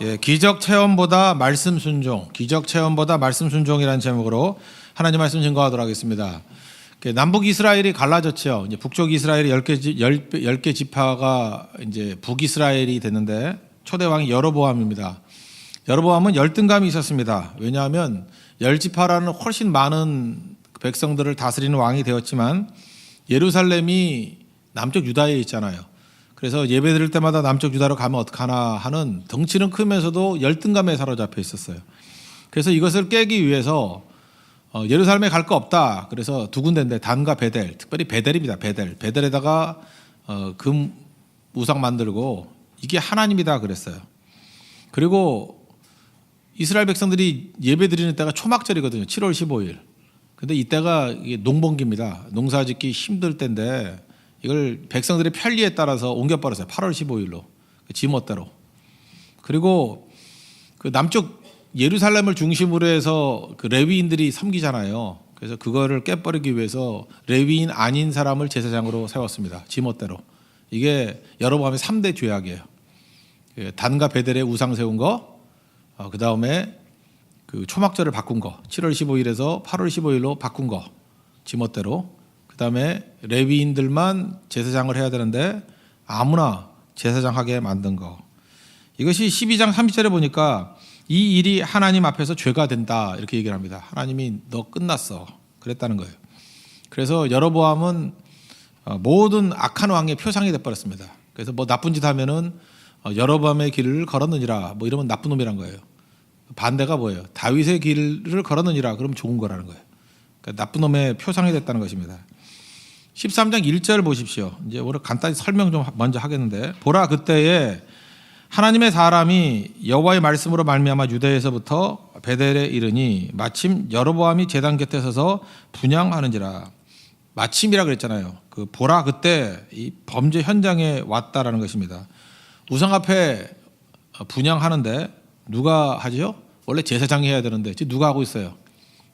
예, 기적 체험보다 말씀 순종, 기적 체험보다 말씀 순종이라는 제목으로 하나님 말씀 증거하도록 하겠습니다. 남북 이스라엘이 갈라졌죠. 이제 북쪽 이스라엘이 10개 지파가 이제 북이스라엘이 됐는데 초대 왕이 여로보암입니다. 여로보암은 열등감이 있었습니다. 왜냐하면 10지파라는 훨씬 많은 백성들을 다스리는 왕이 되었지만 예루살렘이 남쪽 유다에 있잖아요. 그래서 예배 드릴 때마다 남쪽 유다로 가면 어떡하나 하는 덩치는 크면서도 열등감에 사로잡혀 있었어요. 그래서 이것을 깨기 위해서 예루살렘에 갈 거 없다. 그래서 두 군데인데 단과 베델, 특별히 베델입니다. 베델에다가 금 우상 만들고 이게 하나님이다 그랬어요. 그리고 이스라엘 백성들이 예배 드리는 때가 초막절이거든요. 7월 15일. 근데 이때가 이게 농번기입니다. 농사 짓기 힘들 때인데 이걸 백성들의 편리에 따라서 옮겨버렸어요. 8월 15일로 지멋대로. 그리고 그 남쪽 예루살렘을 중심으로 해서 그 레위인들이 섬기잖아요. 그래서 그거를 깨버리기 위해서 레위인 아닌 사람을 제사장으로 세웠습니다. 지멋대로. 이게 여로보암의 3대 죄악이에요. 단과 베델에 우상 세운 거, 그 다음에 그 초막절을 바꾼 거, 7월 15일에서 8월 15일로 바꾼 거, 지멋대로. 그다음에 레위인들만 제사장을 해야 되는데 아무나 제사장 하게 만든 거. 이것이 12장 30절에 보니까 이 일이 하나님 앞에서 죄가 된다 이렇게 얘기를 합니다. 하나님이 너 끝났어 그랬다는 거예요. 그래서 여로보암은 모든 악한 왕의 표상이 돼버렸습니다. 그래서 뭐 나쁜 짓 하면은 여로보암의 길을 걸었느니라 뭐 이러면 나쁜 놈이란 거예요. 반대가 뭐예요? 다윗의 길을 걸었느니라 그러면 좋은 거라는 거예요. 그러니까 나쁜 놈의 표상이 됐다는 것입니다. 13장 1절 보십시오. 이제 오늘 간단히 설명 좀 먼저 하겠는데, 보라 그때에 하나님의 사람이 여호와의 말씀으로 말미암아 유다에서부터 베델에 이르니 마침 여로보암이 제단 곁에 서서 분향하는지라. 마침이라 그랬잖아요. 그 보라 그때 이 범죄 현장에 왔다라는 것입니다. 우상 앞에 분향하는데 누가 하죠? 원래 제사장이 해야 되는데 지금 누가 하고 있어요?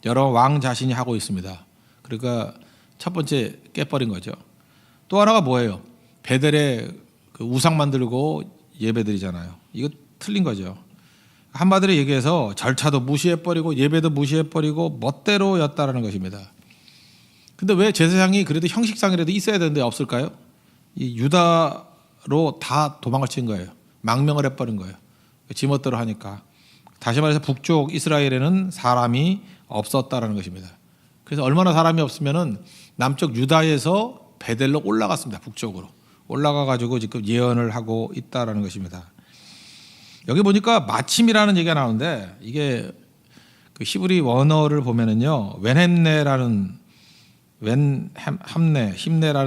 여러 왕 자신이 하고 있습니다. 그러니까 첫 번째 깨버린 거죠. 또 하나가 뭐예요? 베델에 그 우상 만들고 예배드리잖아요. 이거 틀린 거죠. 한마디로 얘기해서 절차도 무시해버리고 예배도 무시해버리고 멋대로였다라는 것입니다. 근데 왜 제사장이 그래도 형식상이라도 있어야 되는데 없을까요? 이 유다로 다 도망을 친 거예요. 망명을 해버린 거예요. 지멋대로 하니까. 다시 말해서 북쪽 이스라엘에는 사람이 없었다라는 것입니다. 그래서 얼마나 사람이 없으면은 남쪽 유다에서 베델로 올라갔습니다. 북쪽으로 올라가 가지고 지금 예언을 하고 있다라는 것입니다. 여기 보니까 마침이라는 얘기가 나오는데 이게 그 히브리 원어를 보면은요 힘내라는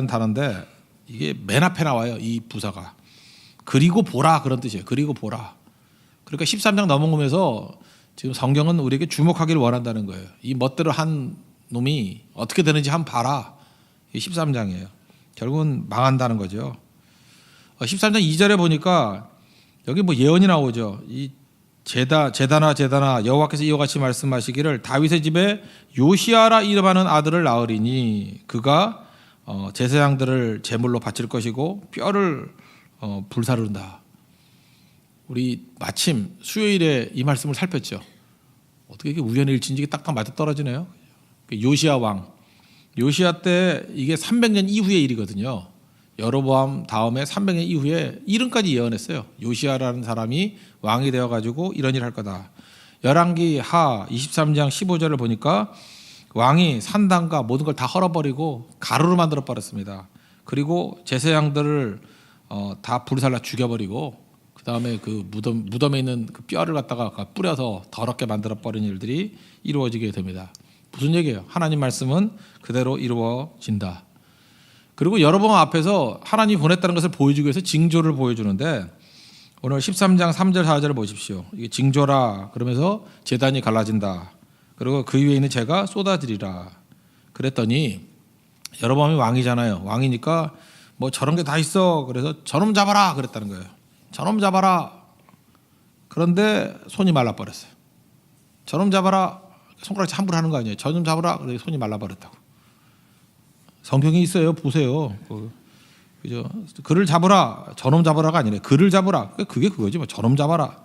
단어인데 이게 맨 앞에 나와요. 이 부사가 그리고 보라 그런 뜻이에요. 그리고 보라. 그러니까 13장 넘어오면서 지금 성경은 우리에게 주목하기를 원한다는 거예요. 이 멋대로 한 놈이 어떻게 되는지 한번 봐라. 13장이에요. 결국은 망한다는 거죠. 13장 2절에 보니까 여기 뭐 예언이 나오죠. 이 제다나 여호와께서 이와 같이 말씀하시기를 다윗의 집에 요시아라 이름하는 아들을 낳으리니 그가 제사장들을 제물로 바칠 것이고 뼈를 불사른다. 우리 마침 수요일에 이 말씀을 살폈죠. 어떻게 이게 우연의 일치인지 딱딱 맞아 떨어지네요. 요시아 왕. 요시아 때 이게 300년 이후의 일이거든요. 여로보암 다음에 300년 이후에 이름까지 예언했어요. 요시아라는 사람이 왕이 되어가지고 이런 일을 할 거다. 열왕기 하 23장 15절을 보니까 왕이 산당과 모든 걸 다 헐어버리고 가루로 만들어 버렸습니다. 그리고 제사장들을 다 불살라 죽여버리고 그 다음에 그 무덤에 있는 그 뼈를 갖다가 뿌려서 더럽게 만들어 버린 일들이 이루어지게 됩니다. 무슨 얘기예요? 하나님 말씀은 그대로 이루어진다. 그리고 여로보암 앞에서 하나님이 보냈다는 것을 보여주기 위해서 징조를 보여주는데 오늘 13장 3절 4절을 보십시오. 이게 징조라 그러면서 제단이 갈라진다. 그리고 그 위에 있는 재가 쏟아지리라. 그랬더니 여로보암이 왕이잖아요. 왕이니까 뭐 저런 게 다 있어. 그래서 저놈 잡아라 그랬다는 거예요. 저놈 잡아라. 그런데 손이 말라버렸어요. 저놈 잡아라. 손가락질 함부로 하는 거 아니에요. 저놈 잡아라. 그래서 손이 말라버렸다고. 성경이 있어요. 보세요. 그죠? 그를 잡으라. 저놈 잡으라가 아니라 그를 잡으라. 그게 그거지. 뭐 저놈 잡아라.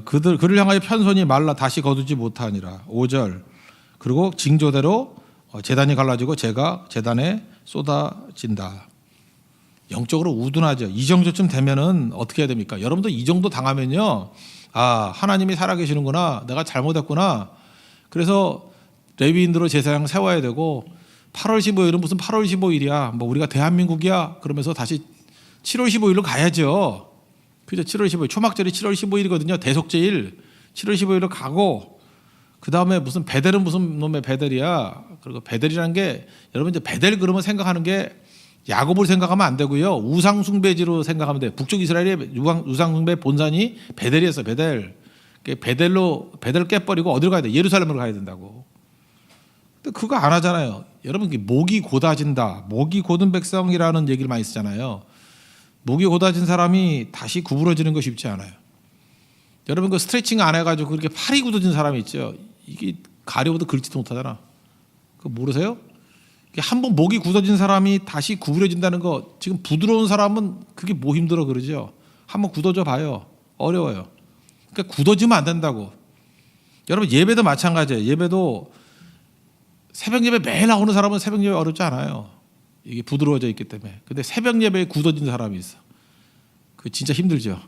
그를 향하여 편손이 말라 다시 거두지 못하니라. 5절. 그리고 징조대로 제단이 갈라지고 제가 제단에 쏟아진다. 영적으로 우둔하죠. 이 정도쯤 되면은 어떻게 해야 됩니까? 여러분도 이 정도 당하면요, 아, 하나님이 살아계시는구나, 내가 잘못했구나. 그래서 레위인들로 제사장 세워야 되고, 8월 15일은 무슨 8월 15일이야, 뭐 우리가 대한민국이야, 그러면서 다시 7월 15일로 가야죠. 그죠? 7월 15일 초막절이 7월 15일이거든요. 대속제일 7월 15일로 가고, 그 다음에 무슨 베델은 무슨 놈의 베델이야. 그리고 베델이라는 게, 여러분 이제 베델 그러면 생각하는 게 야곱을 생각하면 안 되고요. 우상숭배지로 생각하면 돼요. 북쪽 이스라엘의 우상숭배 본산이 베델이었어요. 베델 깨버리고 어디로 가야 돼? 예루살렘으로 가야 된다고. 근데 그거 안 하잖아요. 여러분 목이 고다진다. 목이 고든 백성이라는 얘기를 많이 쓰잖아요. 목이 고다진 사람이 다시 구부러지는 거 쉽지 않아요. 여러분 그 스트레칭 안 해가지고 그렇게 팔이 굳어진 사람이 있죠. 이게 가려워도 긁지도 못하잖아. 그거 모르세요? 한번 목이 굳어진 사람이 다시 구부려진다는 거, 지금 부드러운 사람은 그게 뭐 힘들어 그러죠. 한번 굳어져 봐요. 어려워요. 그러니까 굳어지면 안 된다고. 여러분 예배도 마찬가지예요. 예배도 새벽 예배 매일 나오는 사람은 새벽 예배 어렵지 않아요. 이게 부드러워져 있기 때문에. 근데 새벽 예배에 굳어진 사람이 있어. 그 진짜 힘들죠.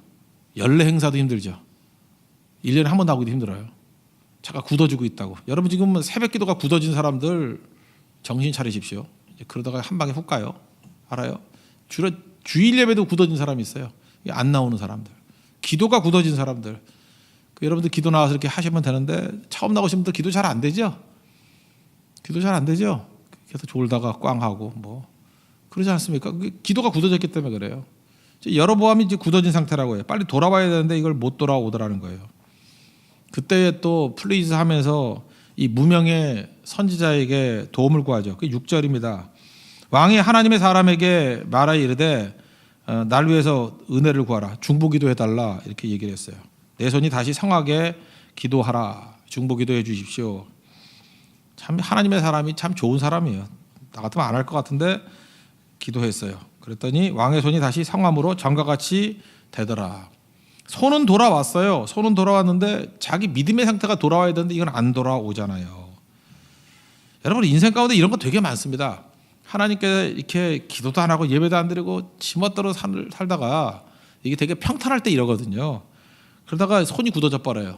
연례 행사도 힘들죠. 1년에 한 번 나오기도 힘들어요. 차가 굳어지고 있다고. 여러분 지금 새벽 기도가 굳어진 사람들 정신 차리십시오. 그러다가 한 방에 훅 가요. 알아요? 주일 예배도 굳어진 사람이 있어요. 안 나오는 사람들. 기도가 굳어진 사람들. 여러분들 기도 나와서 이렇게 하시면 되는데 처음 나오신 분들 기도 잘 안 되죠? 기도 잘 안 되죠? 계속 졸다가 꽝 하고 뭐 그러지 않습니까? 기도가 굳어졌기 때문에 그래요. 여로보암이 이제 굳어진 상태라고 해요. 빨리 돌아와야 되는데 이걸 못 돌아오더라는 거예요. 그때 또 플리즈 하면서 이 무명의 선지자에게 도움을 구하죠. 그 6절입니다. 왕이 하나님의 사람에게 말하여 이르되 날 위해서 은혜를 구하라. 중보기도 해달라. 이렇게 얘기를 했어요. 내 손이 다시 성하게 기도하라. 중보기도해 주십시오. 참 하나님의 사람이 참 좋은 사람이에요. 나 같으면 안 할 것 같은데 기도했어요. 그랬더니 왕의 손이 다시 성함으로 전과 같이 되더라. 손은 돌아왔어요. 손은 돌아왔는데 자기 믿음의 상태가 돌아와야 되는데 이건 안 돌아오잖아요. 여러분 인생 가운데 이런 거 되게 많습니다. 하나님께 이렇게 기도도 안 하고 예배도 안 드리고 지멋대로 살다가 이게 되게 평탄할 때 이러거든요. 그러다가 손이 굳어져 버려요.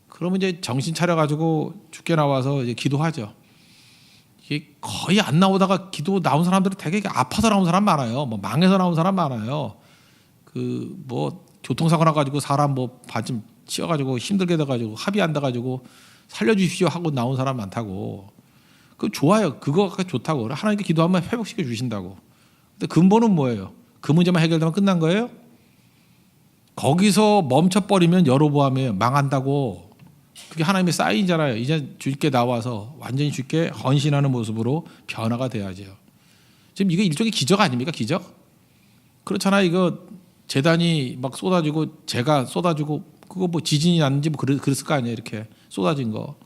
그러면 이제 정신 차려가지고 죽게 나와서 이제 기도하죠. 이게 거의 안 나오다가 기도 나온 사람들이 되게 아파서 나온 사람 많아요. 뭐 망해서 나온 사람 많아요. 그 뭐 교통사고 나가지고 사람 뭐 반쯤 치여가지고 힘들게 돼가지고 합의 안 돼가지고 살려주십시오 하고 나온 사람 많다고. 그 좋아요. 그거가 좋다고. 하나님께 기도하면 회복시켜 주신다고. 근데 근본은 뭐예요? 그 문제만 해결되면 끝난 거예요? 거기서 멈춰버리면 여로보암이에요. 망한다고. 그게 하나님의 사인이잖아요. 이제 주께 나와서 완전히 주께 헌신하는 모습으로 변화가 돼야죠. 지금 이거 일종의 기적 아닙니까? 기적? 그렇잖아요. 이거 재단이 막 쏟아지고 재가 쏟아지고 그거 뭐 지진이 났는지 뭐 그랬을 거 아니에요. 이렇게 쏟아진 거.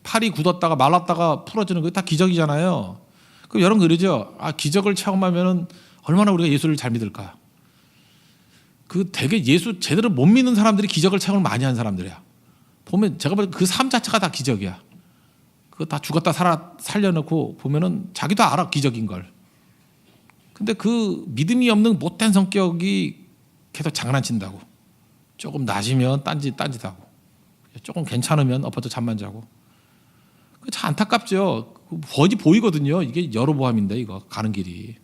팔이 굳었다가 말랐다가 풀어지는 거 다 기적이잖아요. 그럼 여러분 그러죠. 아 기적을 체험하면은 얼마나 우리가 예수를 잘 믿을까? 그 되게 예수 제대로 못 믿는 사람들이 기적을 체험을 많이 한 사람들이야. 보면 제가 볼 때 그 삶 자체가 다 기적이야. 그거 다 죽었다 살려놓고 보면은 자기도 알아 기적인 걸. 근데 그 믿음이 없는 못된 성격이 계속 장난친다고. 조금 낮으면 딴짓하고, 조금 괜찮으면 엎어져 잠만 자고. 참 안타깝죠. 거의 보이거든요. 이게 여로보암인데 이거 가는 길이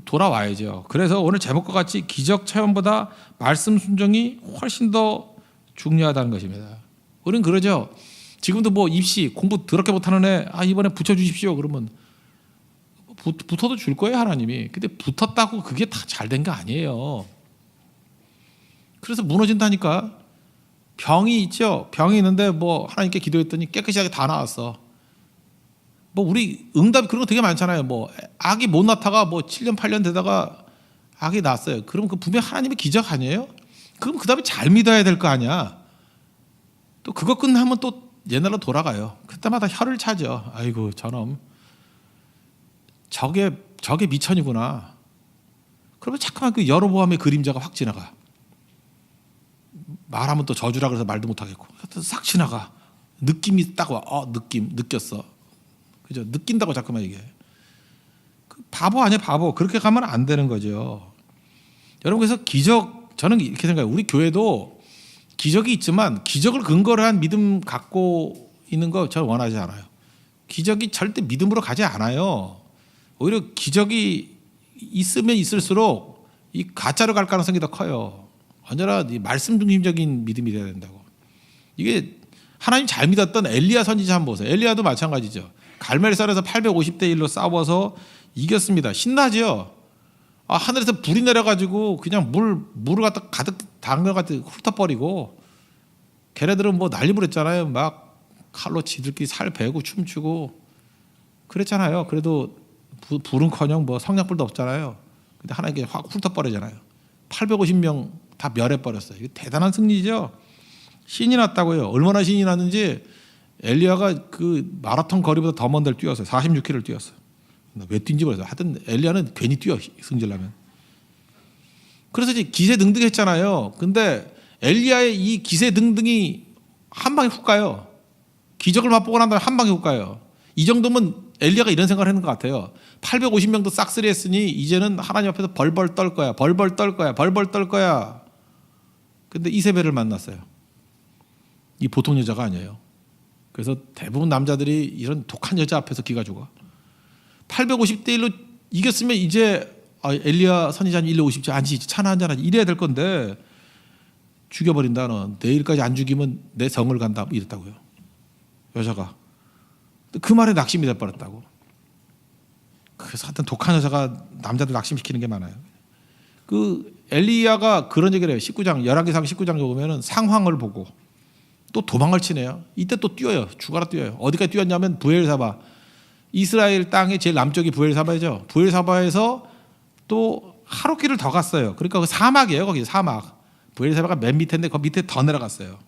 돌아와야죠. 그래서 오늘 제목과 같이 기적 체험보다 말씀 순종이 훨씬 더 중요하다는 것입니다. 우리는 그러죠. 지금도 뭐 입시 공부 더럽게 못하는 애 이번에 붙여주십시오. 그러면 붙어도 줄 거예요 하나님이. 근데 붙었다고 그게 다 잘 된 거 아니에요. 그래서 무너진다니까. 병이 있죠. 병이 있는데 뭐 하나님께 기도했더니 깨끗하게 다 나왔어. 뭐 우리 응답 그런 거 되게 많잖아요. 뭐 아기 못 낳다가 뭐 7년 8년 되다가 아기 낳았어요. 그러면 그 분명 하나님의 기적 아니에요? 그럼 그다음에 잘 믿어야 될 거 아니야. 또 그거 끝나면 또 옛날로 돌아가요. 그때마다 혀를 차죠. 아이고 저놈 저게 미천이구나. 그러면 자꾸만 그 여로보암의 그림자가 확 지나가. 말하면 또 저주라 그래서 말도 못하겠고 하여튼 싹 지나가. 느낌이 딱 와. 느꼈어. 그죠? 느낀다고 자꾸만 얘기해. 그 바보 아니야 바보. 그렇게 가면 안 되는 거죠. 여러분 그래서 기적, 저는 이렇게 생각해요. 우리 교회도 기적이 있지만 기적을 근거로 한 믿음 갖고 있는 거 저는 원하지 않아요. 기적이 절대 믿음으로 가지 않아요. 오히려 기적이 있으면 있을수록 이 가짜로 갈 가능성이 더 커요. 언제나 말씀 중심적인 믿음이 돼야 된다고. 이게 하나님 잘 믿었던 엘리야 선지자 한번 보세요. 엘리야도 마찬가지죠. 갈멜산에서 850대 1로 싸워서 이겼습니다. 신나죠. 하늘에서 불이 내려가지고 그냥 물을 갖다 가득 담가가지고 훑어버리고, 걔네들은 뭐 난리 부렸잖아요. 막 칼로 지들끼리 살 베고 춤추고 그랬잖아요. 그래도 불은커녕 뭐 성냥불도 없잖아요. 근데 하나님께 확 훑어버리잖아요. 850명 다 멸해버렸어요. 이게 대단한 승리죠. 신이 났다고요. 얼마나 신이 났는지 엘리야가 그 마라톤 거리보다 더 먼 데를 뛰었어요. 46km를 뛰었어요. 왜 뛴지 모르겠어요. 하여튼 엘리야는 괜히 뛰어 승질나면. 그래서 이제 기세등등했잖아요. 근데 엘리야의 이 기세등등이 한 방에 훅 가요. 기적을 맛보고 난 다음에 한 방에 훅 가요. 이 정도면 엘리야가 이런 생각을 했는 것 같아요. 850명도 싹쓸이 했으니 이제는 하나님 앞에서 벌벌 떨 거야. 벌벌 떨 거야. 벌벌 떨 거야. 근데 이세벨을 만났어요. 이 보통 여자가 아니에요. 그래서 대부분 남자들이 이런 독한 여자 앞에서 기가 죽어. 850대 1로 이겼으면 이제 엘리야 선지자님 일로 오십시오. 앉으시지. 차나 한잔 하지. 이래야 될 건데 죽여버린다. 너 내일까지 안 죽이면 내 성을 간다. 이랬다고요. 여자가. 그 말에 낙심이 돼버렸다고. 그래서 하여튼 독한 여자가 남자들 낙심시키는 게 많아요. 그 엘리야가 그런 얘기를 해요. 19장 열왕기상 19장 보면은 상황을 보고 또 도망을 치네요. 이때 또 뛰어요. 죽어라 뛰어요. 어디까지 뛰었냐면 부엘사바. 이스라엘 땅의 제일 남쪽이 부엘사바죠. 부엘사바에서 또 하루길을 더 갔어요. 그러니까 그 사막이에요. 거기 사막. 부엘사바가 맨 밑인데 그 밑에 더 내려갔어요.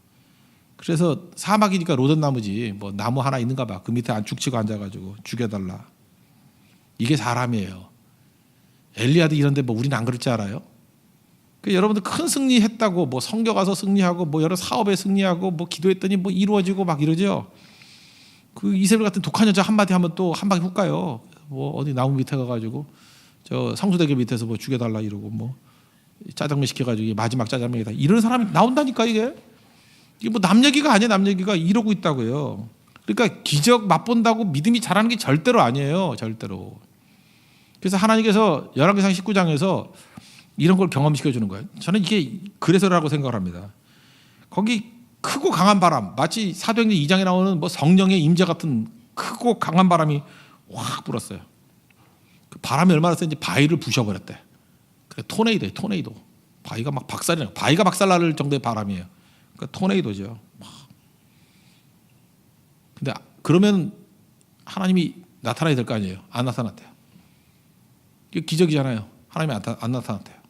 그래서 사막이니까 로전나무지 뭐 나무 하나 있는가 봐. 그 밑에 죽치고 앉아가지고 죽여달라. 이게 사람이에요. 엘리야도 이런데 뭐 우리는 안 그럴 줄 알아요? 그 여러분들 큰 승리했다고 뭐 성교 가서 승리하고 뭐 여러 사업에 승리하고 뭐 기도했더니 뭐 이루어지고 막 이러죠. 그 이세벨 같은 독한 여자 한마디 하면 또 한 방에 훅 가요. 뭐 어디 나무 밑에 가가지고 저 성수대교 밑에서 뭐 죽여달라 이러고 뭐 짜장면 시켜가지고 마지막 짜장면이다 이런 사람이 나온다니까. 이게 뭐 남 얘기가 아니에요. 남 얘기가 이러고 있다고요. 그러니까 기적 맛본다고 믿음이 자라는 게 절대로 아니에요. 절대로. 그래서 하나님께서 열왕기상 19장에서 이런 걸 경험시켜 주는 거예요. 저는 이게 그래서라고 생각을 합니다. 거기 크고 강한 바람, 마치 사도행전 2장에 나오는 뭐 성령의 임재 같은 크고 강한 바람이 확 불었어요. 그 바람이 얼마나 센지 바위를 부셔버렸대. 그래 토네이도예요. 토네이도. 바위가 막 박살이 나요. 바위가 박살날 정도의 바람이에요. 그러니까 토네이도죠. 근데 그러면 하나님이 나타나야 될 거 아니에요. 안 나타났대요. 이게 기적이잖아요. 하나님이 안 나타났대요.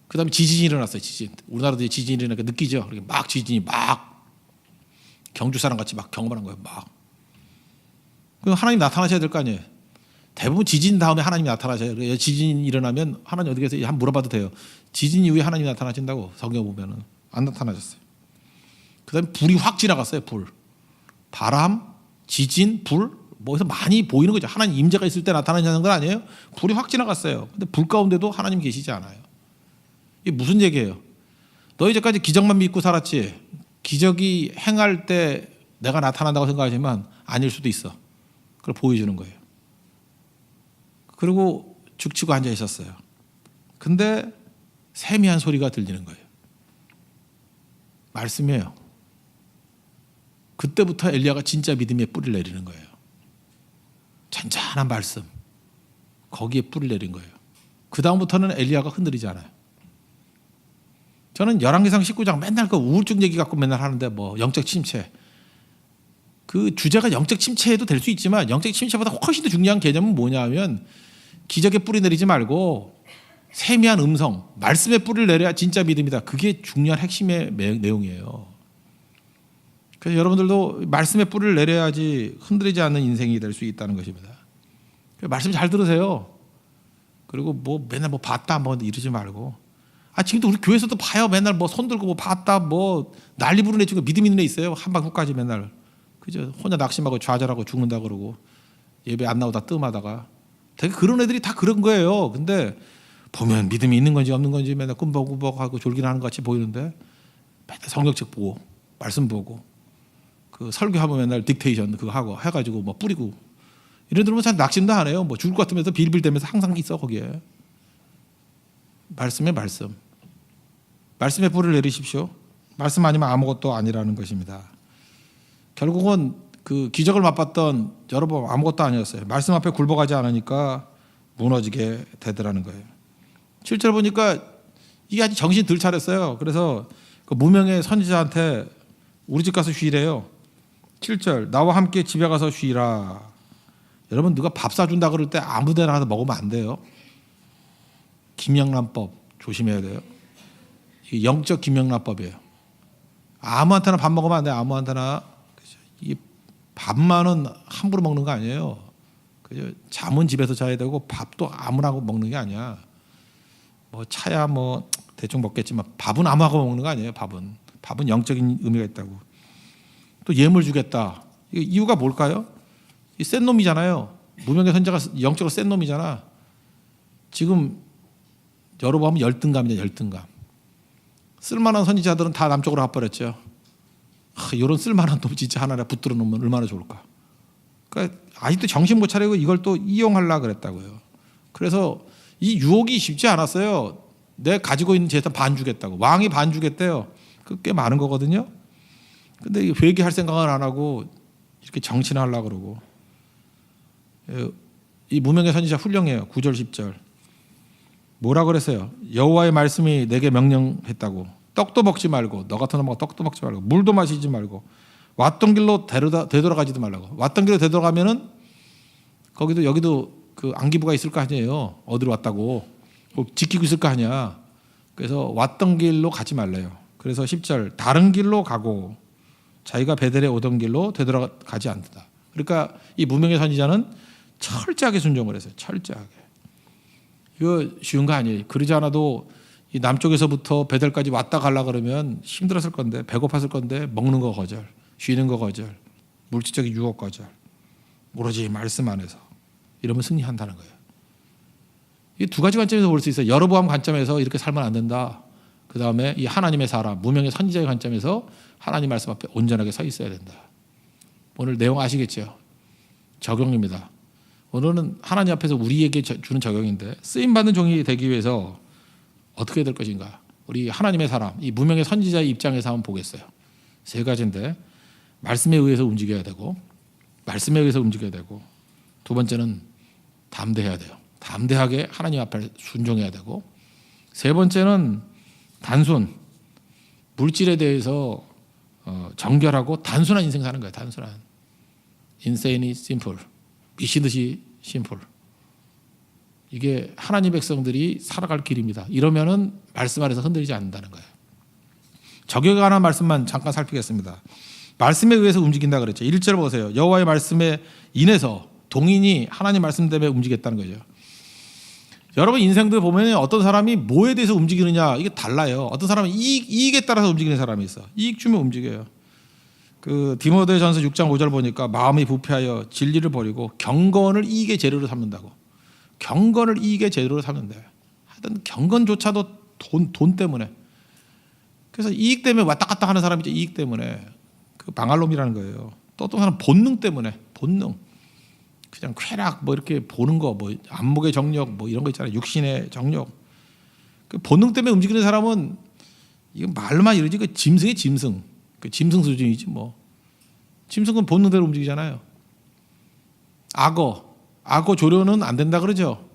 그 다음에 지진이 일어났어요. 지진. 우리나라도 지진이 일어나니까 느끼죠. 이렇게 막 지진이 막 경주 사람 같이 막 경험하는 거예요. 막. 그럼 하나님 나타나셔야 될 거 아니에요. 대부분 지진 다음에 하나님이 나타나셔요. 지진이 일어나면 하나님 어디 계세요? 한번 물어봐도 돼요. 지진 이후에 하나님이 나타나신다고 성경 보면은 안 나타나셨어요. 그 다음에 불이 확 지나갔어요. 불. 바람, 지진, 불. 뭐에서 많이 보이는 거죠. 하나님 임재가 있을 때 나타나는 건 아니에요. 불이 확 지나갔어요. 근데 불 가운데도 하나님 계시지 않아요. 이게 무슨 얘기예요? 너 이제까지 기적만 믿고 살았지. 기적이 행할 때 내가 나타난다고 생각하지만 아닐 수도 있어. 그걸 보여주는 거예요. 그리고 죽치고 앉아 있었어요. 근데 세미한 소리가 들리는 거예요. 말씀이에요. 그때부터 엘리야가 진짜 믿음의 뿌리를 내리는 거예요. 잔잔한 말씀. 거기에 뿌리를 내린 거예요. 그 다음부터는 엘리야가 흔들리지 않아요. 저는 열왕기상 19장 맨날 그 우울증 얘기 갖고 맨날 하는데 뭐 영적 침체. 그 주제가 영적 침체에도 될 수 있지만 영적 침체보다 훨씬 더 중요한 개념은 뭐냐면 기적에 뿌리 내리지 말고 세미한 음성, 말씀에 뿌리를 내려야 진짜 믿음이다. 그게 중요한 핵심의 내용이에요. 그래서 여러분들도 말씀에 뿌리를 내려야지 흔들리지 않는 인생이 될 수 있다는 것입니다. 말씀 잘 들으세요. 그리고 뭐 맨날 뭐 봤다 뭐 이러지 말고 지금도 우리 교회에서도 봐요. 맨날 뭐 손 들고 뭐 봤다 뭐 난리 부르는 애 중에 믿음 있는 애 있어요. 한방 훅까지 맨날. 그죠? 혼자 낙심하고 좌절하고 죽는다 그러고 예배 안 나오다 뜸하다가 되게 그런 애들이 다 그런 거예요. 근데 보면 믿음이 있는 건지 없는 건지 맨날 꿈벅꿈벅하고 졸기는 것 같이 보이는데 맨날 성경책 보고 말씀 보고 그 설교하면 맨날 딕테이션 그거 하고 해가지고 뭐 뿌리고 이런 들으면 잘 낙심도 안 해요. 뭐 죽을 것 같으면서 빌빌대면서 항상 있어 거기에. 말씀의 말씀. 말씀의 뿌리를 내리십시오. 말씀 아니면 아무것도 아니라는 것입니다. 결국은 그 기적을 맛봤던 여러분 아무것도 아니었어요. 말씀 앞에 굴복하지 않으니까 무너지게 되더라는 거예요. 실제로 보니까 이게 아직 정신 들 차렸어요. 그래서 그 무명의 선지자한테 우리 집 가서 쉬래요. 7절 나와 함께 집에 가서 쉬라. 여러분 누가 밥 사준다 그럴 때 아무데나 가서 먹으면 안 돼요. 김영란법 조심해야 돼요. 이게 영적 김영란법이에요. 아무한테나 밥 먹으면 안 돼요. 아무한테나. 이 밥만은 함부로 먹는 거 아니에요. 그죠? 잠은 집에서 자야 되고 밥도 아무나 먹는 게 아니야. 뭐 차야 뭐 대충 먹겠지만 밥은 아무하고 먹는 거 아니에요. 밥은 영적인 의미가 있다고. 또 예물 주겠다. 이유가 뭘까요? 이 센 놈이잖아요. 무명의 선자가 영적으로 센 놈이잖아. 지금 여러분 하면 열등감이냐 열등감. 쓸만한 선지자들은 다 남쪽으로 가버렸죠. 이런 쓸만한 놈 진짜 하나를 붙들어 놓으면 얼마나 좋을까. 그러니까 아직도 정신 못 차리고 이걸 또 이용하려고 그랬다고요. 그래서 이 유혹이 쉽지 않았어요. 내 가지고 있는 재산 반 주겠다고. 왕이 반 주겠대요. 그 꽤 많은 거거든요. 근데 회개할 생각은 안 하고 이렇게 정신하려고 그러고. 이 무명의 선지자 훌륭해요. 9절 10절. 뭐라 그랬어요? 여호와의 말씀이 내게 명령했다고. 떡도 먹지 말고 너 같은 놈하고 떡도 먹지 말고 물도 마시지 말고 왔던 길로 되돌아가지도 말라고. 왔던 길로 되돌아가면은 거기도 여기도 그 안기부가 있을 거 아니에요. 어디로 왔다고 꼭 지키고 있을 거 아니야. 그래서 왔던 길로 가지 말래요. 그래서 10절 다른 길로 가고 자기가 베델에 오던 길로 되돌아가지 않는다. 그러니까 이 무명의 선지자는 철저하게 순종을 했어요. 철저하게. 이거 쉬운 거 아니에요. 그러지 않아도 이 남쪽에서부터 베델까지 왔다 가려 그러면 힘들었을 건데 배고팠을 건데 먹는 거 거절, 쉬는 거 거절, 물질적인 유혹 거절, 오로지 말씀 안에서 이러면 승리한다는 거예요. 이 두 가지 관점에서 볼 수 있어요. 여로보암 관점에서 이렇게 살면 안 된다. 그 다음에 이 하나님의 사람, 무명의 선지자의 관점에서 하나님 말씀 앞에 온전하게 서 있어야 된다. 오늘 내용 아시겠죠? 적용입니다. 오늘은 하나님 앞에서 우리에게 주는 적용인데 쓰임받는 종이 되기 위해서 어떻게 될 것인가? 우리 하나님의 사람, 이 무명의 선지자의 입장에서 한번 보겠어요. 세 가지인데 말씀에 의해서 움직여야 되고 말씀에 의해서 움직여야 되고 두 번째는 담대해야 돼요. 담대하게 하나님 앞에 순종해야 되고 세 번째는 단순, 물질에 대해서 정결하고 단순한 인생 사는 거예요. 단순한. insanely simple. 미치듯이 심플. 이게 하나님 백성들이 살아갈 길입니다. 이러면은 말씀 안에서 흔들리지 않는다는 거예요. 적용에 관한 말씀만 잠깐 살피겠습니다. 말씀에 의해서 움직인다 그랬죠. 1절 보세요. 여호와의 말씀에 인해서 동인이 하나님 말씀 때문에 움직였다는 거죠. 여러분 인생들 보면 어떤 사람이 뭐에 대해서 움직이느냐 이게 달라요. 어떤 사람은 이익에 따라서 움직이는 사람이 있어. 이익 주면 움직여요. 그 디모데전서 6장 5절 보니까 마음이 부패하여 진리를 버리고 경건을 이익의 재료로 삼는다고. 경건을 이익의 재료로 삼는데 하여튼 경건조차도 돈 때문에. 그래서 이익 때문에 왔다 갔다 하는 사람이죠. 이익 때문에. 그 망할놈이라는 거예요. 또 어떤 사람은 본능 때문에. 본능. 그냥 쾌락 뭐 이렇게 보는 거 뭐 안목의 정력 뭐 이런 거 있잖아요. 육신의 정력. 그 본능 때문에 움직이는 사람은 이거 말만 이러지 그 짐승이 짐승. 그 짐승 수준이지 뭐. 짐승은 본능대로 움직이잖아요. 악어 조련은 안 된다 그러죠.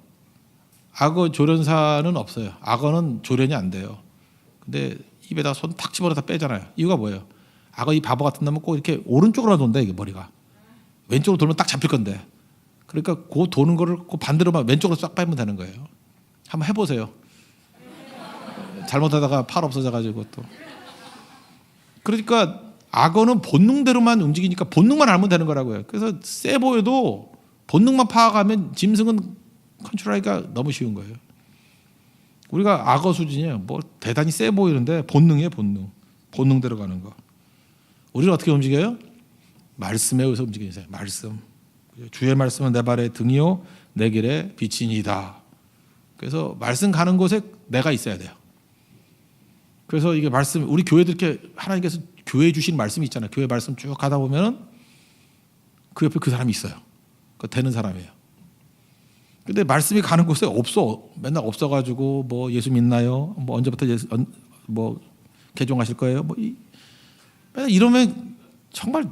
악어 조련사는 없어요. 악어는 조련이 안 돼요. 근데 입에다 손 탁 집어넣어서 빼잖아요. 이유가 뭐예요? 악어 이 바보 같은 놈은 꼭 이렇게 오른쪽으로 돈다 이게 머리가. 왼쪽으로 돌면 딱 잡힐 건데. 그러니까 그 도는 거를 그 반대로만 왼쪽으로 싹 빼면 되는 거예요. 한번 해보세요. 잘못하다가 팔 없어져가지고 또. 그러니까 악어는 본능대로만 움직이니까 본능만 알면 되는 거라고요. 그래서 세 보여도 본능만 파악하면 짐승은 컨트롤하기가 너무 쉬운 거예요. 우리가 악어 수준이에요. 뭐 대단히 세 보이는데 본능이에요. 본능대로 가는 거. 우리는 어떻게 움직여요? 말씀에 의해서 움직이세요. 말씀. 주의 말씀은 내 발의 등이요 내 길의 빛이니이다. 그래서 말씀 가는 곳에 내가 있어야 돼요. 그래서 이게 말씀, 우리 교회들 이렇게 하나님께서 교회 주신 말씀이 있잖아요. 교회 말씀 쭉 가다 보면은 그 옆에 그 사람이 있어요. 그 되는 사람이에요. 근데 말씀이 가는 곳에 없어. 맨날 없어가지고 뭐 예수 믿나요? 뭐 언제부터 뭐 개종하실 거예요? 뭐 맨날 이러면 정말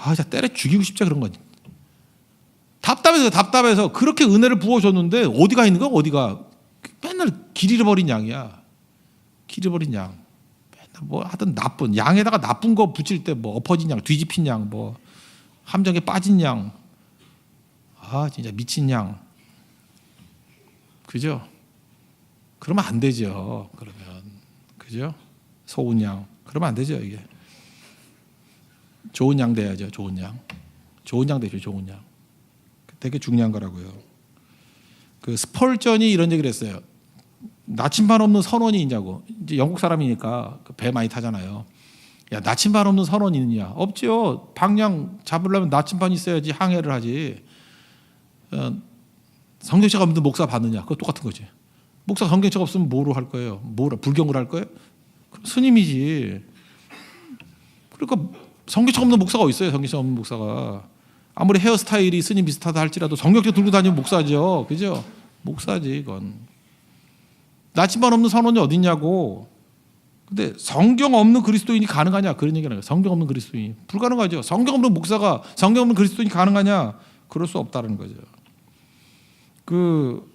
진짜 때려 죽이고 싶죠. 그런 거지. 답답해서 그렇게 은혜를 부어줬는데 어디가 있는 거야? 어디가? 맨날 길 잃어버린 양이야. 길 잃어버린 양. 맨날 뭐 하여튼 나쁜 양에다가 나쁜 거 붙일 때 뭐 엎어진 양, 뒤집힌 양, 뭐 함정에 빠진 양. 진짜 미친 양. 그죠? 그러면 안 되죠. 그러면 그죠? 소은 양. 그러면 안 되죠. 이게 좋은 양 돼야죠. 좋은 양. 좋은 양 되죠. 좋은 양. 되게 중요한 거라고요. 그 스펄전이 이런 얘기를 했어요. 나침반 없는 선원이 있냐고. 이제 영국 사람이니까 배 많이 타잖아요. 야, 나침반 없는 선원이 있느냐? 없죠. 방향 잡으려면 나침반이 있어야지 항해를 하지. 성경책 없는 목사 받느냐? 그거 똑같은 거지. 목사 성경책 없으면 뭐로 할 거예요? 불경으로 할 거예요? 스님이지. 그러니까 성경책 없는 목사가 어디 있어요? 성경책 없는 목사가. 아무리 헤어스타일이 스님 비슷하다 할지라도 성경책 들고 다니면 목사죠. 그죠? 목사지 이건. 나침반 없는 선원이 어디 있냐고. 근데 성경 없는 그리스도인이 가능하냐? 그런 얘기는 거예요. 성경 없는 그리스도인. 불가능하죠. 성경 없는 목사가 성경 없는 그리스도인이 가능하냐? 그럴 수 없다는 거죠. 그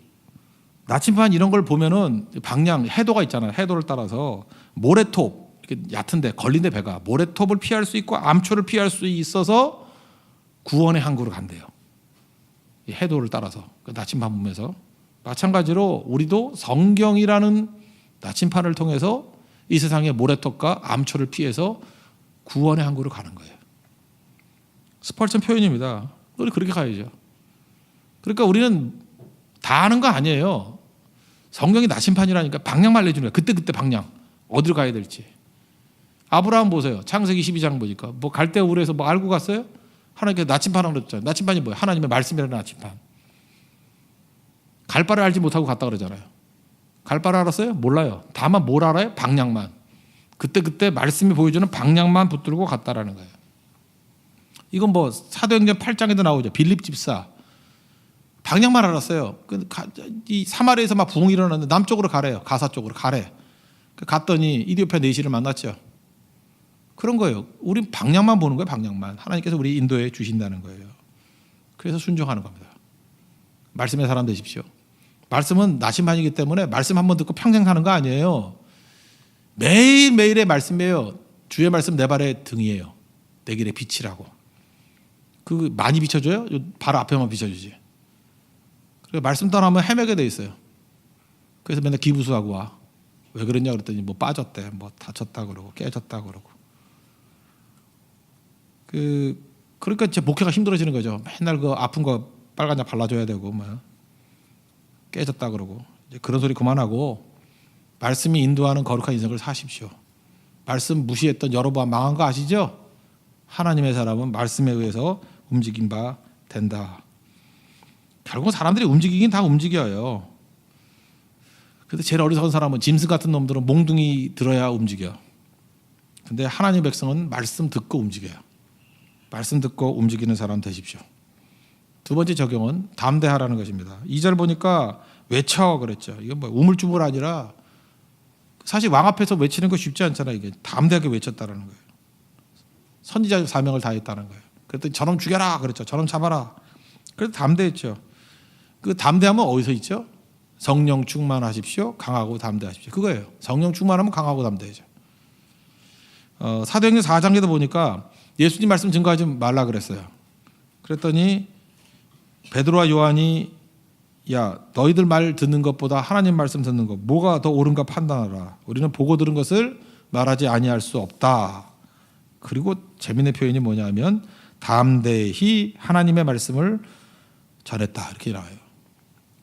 나침반 이런 걸 보면은 방향 해도가 있잖아요. 해도를 따라서 모래톱 이렇게 얕은데 걸린데 배가 모래톱을 피할 수 있고 암초를 피할 수 있어서 구원의 항구로 간대요. 이 해도를 따라서 그 나침반 보면서 마찬가지로 우리도 성경이라는 나침반을 통해서 이 세상의 모래톱과 암초를 피해서 구원의 항구로 가는 거예요. 스펄전 표현입니다. 우리 그렇게 가야죠. 그러니까 우리는 다 아는 거 아니에요. 성경이 나침반이라니까 방향만 내주는 거예요. 그때 방향 어디로 가야 될지. 아브라함 보세요. 창세기 12장 보니까 뭐 갈대우르에서 뭐 알고 갔어요? 하나님께서 나침반이라고 그랬잖아요. 나침반이 뭐예요? 하나님의 말씀이라는 나침반. 갈 바를 알지 못하고 갔다 그러잖아요. 갈 바를 알았어요? 몰라요. 다만 뭘 알아요? 방향만. 그때 말씀이 보여주는 방향만 붙들고 갔다라는 거예요. 이건 뭐 사도행전 8장에도 나오죠. 빌립 집사. 방향만 알았어요. 이 사마리아에서 막 부흥이 일어났는데 남쪽으로 가래요. 가사 쪽으로 가래. 갔더니 이디오피아 내시를 만났죠. 그런 거예요. 우린 방향만 보는 거예요. 방향만. 하나님께서 우리 인도해 주신다는 거예요. 그래서 순종하는 겁니다. 말씀의 사람 되십시오. 말씀은 나침반이기 때문에 말씀 한번 듣고 평생 사는 거 아니에요. 매일매일의 말씀이에요. 주의 말씀 내 발의 등이에요. 내 길의 빛이라고. 그 많이 비춰줘요? 바로 앞에만 비춰주지. 그래서 말씀 떠나면 헤매게 돼 있어요. 그래서 맨날 기부수하고 와. 왜 그랬냐 그랬더니 뭐 빠졌대. 뭐 다쳤다 그러고 깨졌다 그러고. 그러니까 제 목회가 힘들어지는 거죠. 맨날 그 아픈 거 빨간약 발라줘야 되고 뭐 깨졌다 그러고. 이제 그런 소리 그만하고 말씀이 인도하는 거룩한 인생을 사십시오. 말씀 무시했던 여러 번 망한 거 아시죠? 하나님의 사람은 말씀에 의해서 움직임 바 된다. 결국 사람들이 움직이긴 다 움직여요. 근데 제일 어리석은 사람은 짐승 같은 놈들은 몽둥이 들어야 움직여. 근데 하나님의 백성은 말씀 듣고 움직여요. 말씀 듣고 움직이는 사람 되십시오. 두 번째 적용은 담대하라는 것입니다. 2절 보니까 외쳐 그랬죠. 이건 뭐 우물쭈물 아니라 사실 왕 앞에서 외치는 거 쉽지 않잖아요. 이게 담대하게 외쳤다라는 거예요. 선지자적 사명을 다했다는 거예요. 그랬더니 저놈 죽여라 그랬죠. 저놈 잡아라. 그래서 담대했죠. 그 담대함은 어디서 있죠? 성령 충만하십시오. 강하고 담대하십시오. 그거예요. 성령 충만하면 강하고 담대해져. 사도행전 4장에도 보니까 예수님 말씀 증거하지 말라 그랬어요. 그랬더니 베드로와 요한이 야 너희들 말 듣는 것보다 하나님 말씀 듣는 것 뭐가 더 옳은가 판단하라. 우리는 보고 들은 것을 말하지 아니할 수 없다. 그리고 재미있는 표현이 뭐냐면 담대히 하나님의 말씀을 전했다 이렇게 나와요.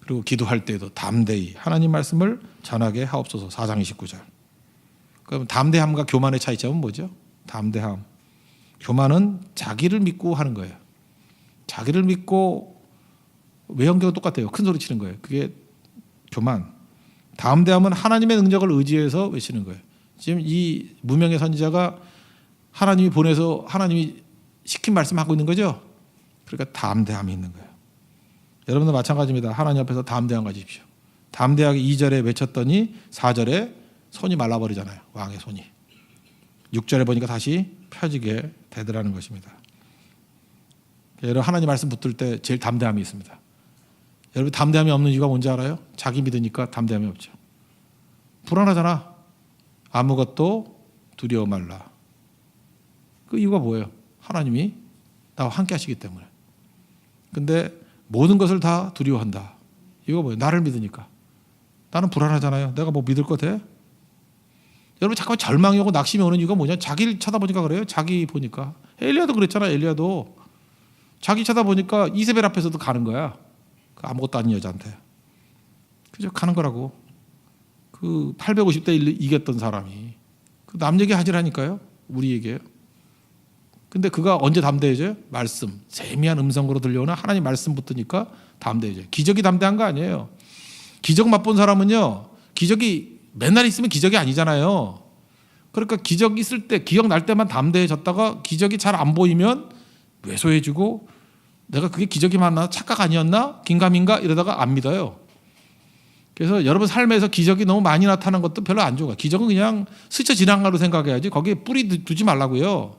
그리고 기도할 때에도 담대히 하나님 말씀을 전하게 하옵소서. 4장 29절. 그럼 담대함과 교만의 차이점은 뭐죠? 담대함. 교만은 자기를 믿고 하는 거예요. 자기를 믿고 외형계도 똑같아요. 큰 소리 치는 거예요. 그게 교만. 담대함은 하나님의 능력을 의지해서 외치는 거예요. 지금 이 무명의 선지자가 하나님이 보내서 하나님이 시킨 말씀하고 있는 거죠. 그러니까 담대함이 있는 거예요. 여러분도 마찬가지입니다. 하나님 앞에서 담대함 가지십시오. 담대하게 2절에 외쳤더니 4절에 손이 말라버리잖아요. 왕의 손이. 6절에 보니까 다시 펴지게 되더라는 것입니다. 여러분 하나님 말씀 붙들 때 제일 담대함이 있습니다. 여러분 담대함이 없는 이유가 뭔지 알아요? 자기 믿으니까 담대함이 없죠. 불안하잖아. 아무것도 두려워 말라. 그 이유가 뭐예요? 하나님이 나와 함께 하시기 때문에. 근데 모든 것을 다 두려워한다. 이거 뭐예요? 나를 믿으니까. 나는 불안하잖아요. 내가 뭐 믿을 것 돼? 여러분 잠깐만 절망이 오고 낙심이 오는 이유가 뭐냐? 자기를 쳐다보니까 그래요. 자기 보니까. 엘리야도 그랬잖아. 엘리야도. 자기 쳐다보니까 이세벨 앞에서도 가는 거야. 아무것도 아닌 여자한테. 그죠? 가는 거라고. 그 850대 1 이겼던 사람이. 그 남 얘기 하지라니까요. 우리 얘기예요. 근데 그가 언제 담대해져요? 말씀. 세미한 음성으로 들려오는 하나님 말씀 붙으니까 담대해져요. 기적이 담대한 거 아니에요. 기적 맛본 사람은요. 기적이 맨날 있으면 기적이 아니잖아요. 그러니까 기적 있을 때 기억날 때만 담대해졌다가 기적이 잘 안 보이면 왜소해지고 내가 그게 기적이 맞나? 착각 아니었나? 긴가민가? 이러다가 안 믿어요. 그래서 여러분 삶에서 기적이 너무 많이 나타나는 것도 별로 안 좋아. 기적은 그냥 스쳐 지나가로 생각해야지 거기에 뿌리 두지 말라고요.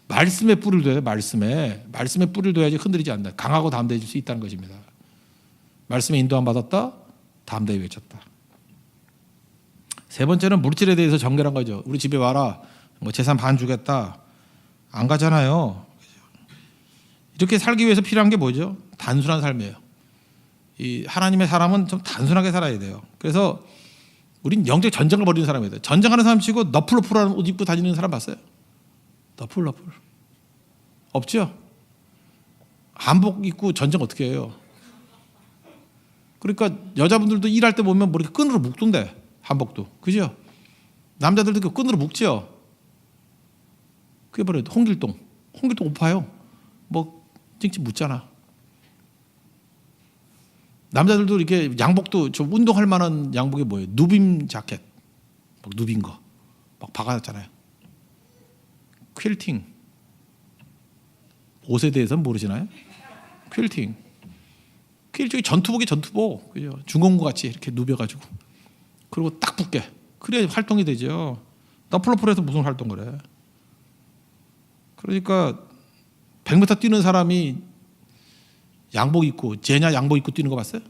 말씀에 뿌리를 둬야 돼. 말씀에 뿌리를 둬야지 흔들리지 않는다. 강하고 담대해질 수 있다는 것입니다. 말씀에 인도함 받았다. 담대히 외쳤다. 세 번째는 물질에 대해서 정결한 거죠. 우리 집에 와라. 뭐 재산 반 주겠다. 안 가잖아요. 이렇게 살기 위해서 필요한 게 뭐죠? 단순한 삶이에요. 이 하나님의 사람은 좀 단순하게 살아야 돼요. 그래서 우린 영적 전쟁을 벌이는 사람이에요. 전쟁하는 사람 치고 너플너플한 옷 입고 다니는 사람 봤어요? 너플 없죠? 한복 입고 전쟁 어떻게 해요? 그러니까 여자분들도 일할 때 보면 뭐 이렇게 끈으로 묶던데 한복도 그죠? 남자들도 그 끈으로 묶죠. 그게 바로 홍길동 오파요. 뭐 찡찡 묶잖아. 남자들도 이렇게 양복도 좀 운동할 만한 양복이 뭐예요? 누빔 자켓, 막 누빈 거, 막 박아놨잖아요. 퀼팅. 옷에 대해서는 모르시나요? 퀼팅. 퀼팅이 전투복, 그죠? 중공구 같이 이렇게 누벼가지고 그리고 딱 붙게. 그래야 활동이 되죠. 너플너플해서 무슨 활동을 해? 그러니까 100m 뛰는 사람이 양복 입고 제냐 양복 입고 뛰는 거 봤어요?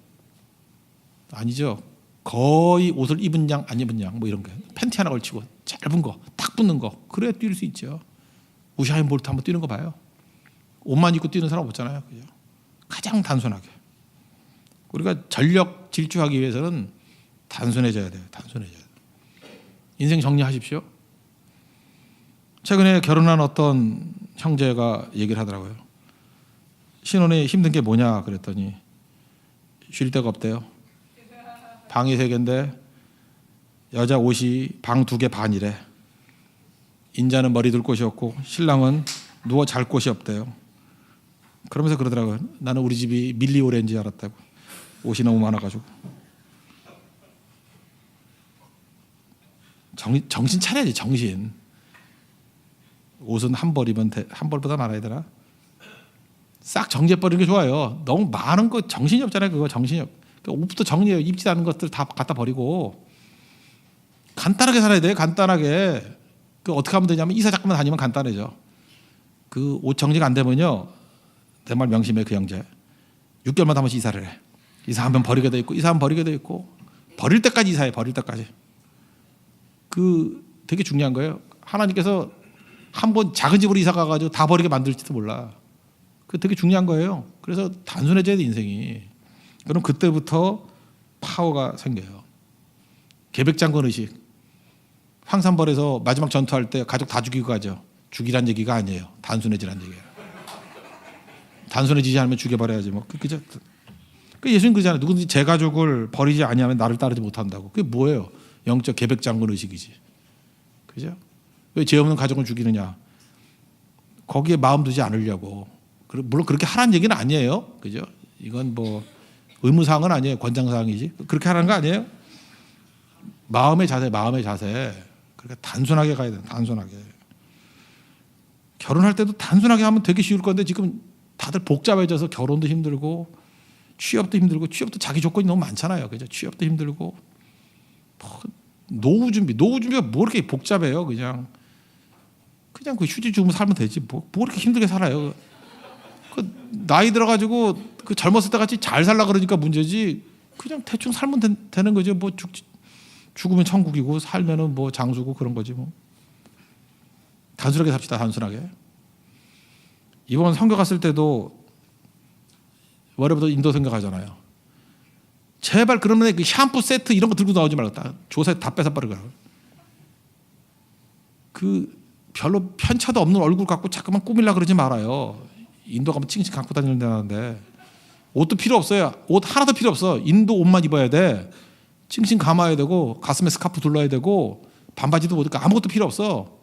아니죠. 거의 옷을 입은 양 안 입은 양 뭐 이런 거 팬티 하나 걸치고 짧은 거 딱 붙는 거 그래야 뛸 수 있죠. 우샤인 볼트 한번 뛰는 거 봐요. 옷만 입고 뛰는 사람 없잖아요. 그죠? 가장 단순하게. 우리가 전력 질주하기 위해서는 단순해져야 돼요. 인생 정리하십시오. 최근에 결혼한 어떤 형제가 얘기를 하더라고요. 신혼에 힘든 게 뭐냐 그랬더니 쉴 데가 없대요. 방이 3개인데 여자 옷이 방 2개 반이래. 인자는 머리 둘 곳이 없고 신랑은 누워 잘 곳이 없대요. 그러면서 그러더라고요. 나는 우리 집이 밀리 오렌지 알았다고. 옷이 너무 많아가지고. 정신 차려야지 정신. 옷은 한 벌이면 한 벌보다 많아야 되나? 싹 정리해버리는 게 좋아요. 너무 많은 거 정신이 없잖아요. 그거 정신이 없. 그러니까 옷부터 정리해요. 입지 않은 것들 다 갖다 버리고 간단하게 살아야 돼요. 간단하게. 그 어떻게 하면 되냐면 이사 잠깐만 다니면 간단해져. 그 옷 정리가 안 되면요. 내 말 명심해 그 형제. 6개월마다 한 번씩 이사를 해. 이사하면 버리게 돼 있고 이사하면 버리게 돼 있고 버릴 때까지 이사해. 버릴 때까지. 그 되게 중요한 거예요. 하나님께서 한 번 작은 집으로 이사 가가지고 다 버리게 만들지도 몰라. 그 되게 중요한 거예요. 그래서 단순해져야 돼 인생이. 그럼 그때부터 파워가 생겨요. 계백장군 의식. 황산벌에서 마지막 전투할 때 가족 다 죽이고 가죠. 죽이란 얘기가 아니에요. 단순해지란 얘기예요. 단순해지지 않으면 죽여버려야지 뭐. 그죠? 그 예수님 그러잖아요. 누구든지 제 가족을 버리지 아니하면 나를 따르지 못한다고. 그게 뭐예요? 영적 계백장군 의식이지. 그죠? 왜 죄 없는 가족을 죽이느냐? 거기에 마음 두지 않으려고. 물론 그렇게 하라는 얘기는 아니에요. 그죠? 이건 뭐 의무사항은 아니에요. 권장사항이지. 그렇게 하라는 거 아니에요? 마음의 자세. 그러니까 단순하게 가야 돼요. 단순하게. 결혼할 때도 단순하게 하면 되게 쉬울 건데 지금 다들 복잡해져서 결혼도 힘들고 취업도 힘들고 취업도 자기 조건이 너무 많잖아요. 그죠? 취업도 힘들고 노후 준비가 뭐 이렇게 복잡해요. 그냥 그 휴지 주면 살면 되지. 뭐 이렇게 힘들게 살아요. 그 나이 들어가지고 그 젊었을 때 같이 잘 살라 그러니까 문제지. 그냥 대충 살면 되는 거죠. 뭐 죽으면 천국이고 살면은 뭐 장수고 그런 거지 뭐. 단순하게 삽시다. 단순하게. 이번 선교 갔을 때도 월요일부터 인도 선교 가잖아요. 제발 그러면 그 샴푸 세트 이런 거 들고 나오지 말고 조세 다 뺏어버리고. 그 별로 편차도 없는 얼굴 갖고 자꾸만 꾸밀라 그러지 말아요. 인도 가면 칭칭 갖고 다니는 데는데 옷도 필요 없어요. 옷 하나도 필요 없어. 인도 옷만 입어야 돼. 칭칭 감아야 되고 가슴에 스카프 둘러야 되고 반바지도 못 입고 아무것도 필요 없어.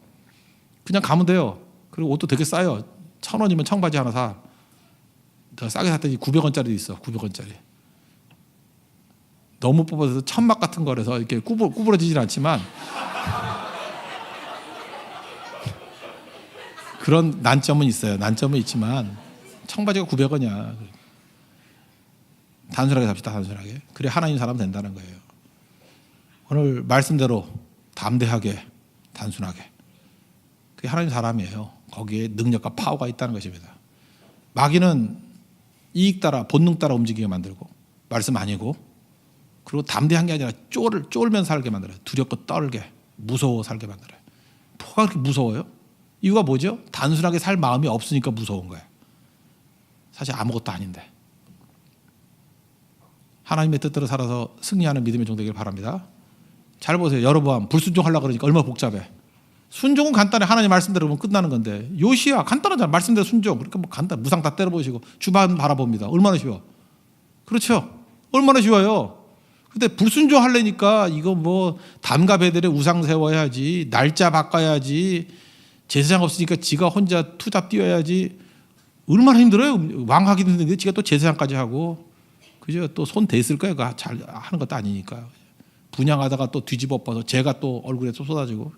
그냥 가면 돼요. 그리고 옷도 되게 싸요. 1,000원이면 청바지 하나 사. 더 싸게 샀더니 900원짜리도 있어. 900원짜리. 너무 뽑아서 천막 같은 거라서 이렇게 구부러지진 않지만 그런 난점은 있어요. 난점은 있지만 청바지가 900원이야. 단순하게 삽시다. 단순하게. 그래 하나님 사람 된다는 거예요. 오늘 말씀대로 담대하게 단순하게. 그게 하나님 사람이에요. 거기에 능력과 파워가 있다는 것입니다. 마귀는 이익 따라 본능 따라 움직이게 만들고 말씀 아니고 그리고 담대한 게 아니라 쫄면 살게 만들어요. 두렵고 떨게 무서워 살게 만들어요. 뭐가 그렇게 무서워요? 이유가 뭐죠? 단순하게 살 마음이 없으니까 무서운 거예요. 사실 아무것도 아닌데. 하나님의 뜻대로 살아서 승리하는 믿음의 종 되길 바랍니다. 잘 보세요. 여로보암 불순종하려고 그러니까 얼마나 복잡해. 순종은 간단해. 하나님 말씀대로 보면 끝나는 건데 요시야 간단하잖아. 말씀대로 순종. 그러니까 뭐 간단. 무상 다 때려보시고 주반 바라봅니다. 얼마나 쉬워. 그렇죠? 얼마나 쉬워요. 근데 불순종 하려니까 이거 뭐 담과 배들의 우상 세워야지, 날짜 바꿔야지, 제사장 없으니까 지가 혼자 투잡 뛰어야지. 얼마나 힘들어요. 왕하기도 힘든데 지가 또 제사장까지 하고. 그죠? 또 손 대있을 거예요. 그거 잘 하는 것도 아니니까. 분양하다가 또 뒤집어 엎어서 죄가 또 얼굴에 또 쏟아지고.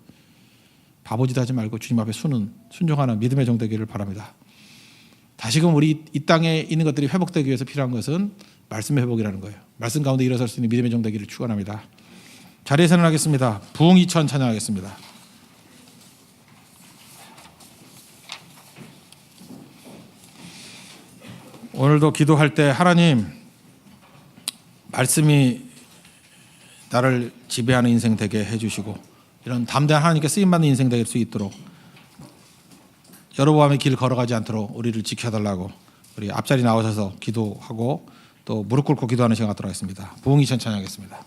바보짓 하지 말고 주님 앞에 순종하는 믿음의 종 되기를 바랍니다. 다시금 우리 이 땅에 있는 것들이 회복되기 위해서 필요한 것은 말씀의 회복이라는 거예요. 말씀 가운데 일어설 수 있는 믿음의 종 되기를 축원합니다. 자리에서 일어나겠습니다. 부흥이천 찬양하겠습니다. 오늘도 기도할 때 하나님 말씀이 나를 지배하는 인생 되게 해주시고 이런 담대한 하나님께 쓰임받는 인생 될 수 있도록 여로보암의 길 걸어가지 않도록 우리를 지켜달라고 우리 앞자리 나오셔서 기도하고 또 무릎 꿇고 기도하는 시간 갖도록 하겠습니다. 부흥이천 찬양하겠습니다.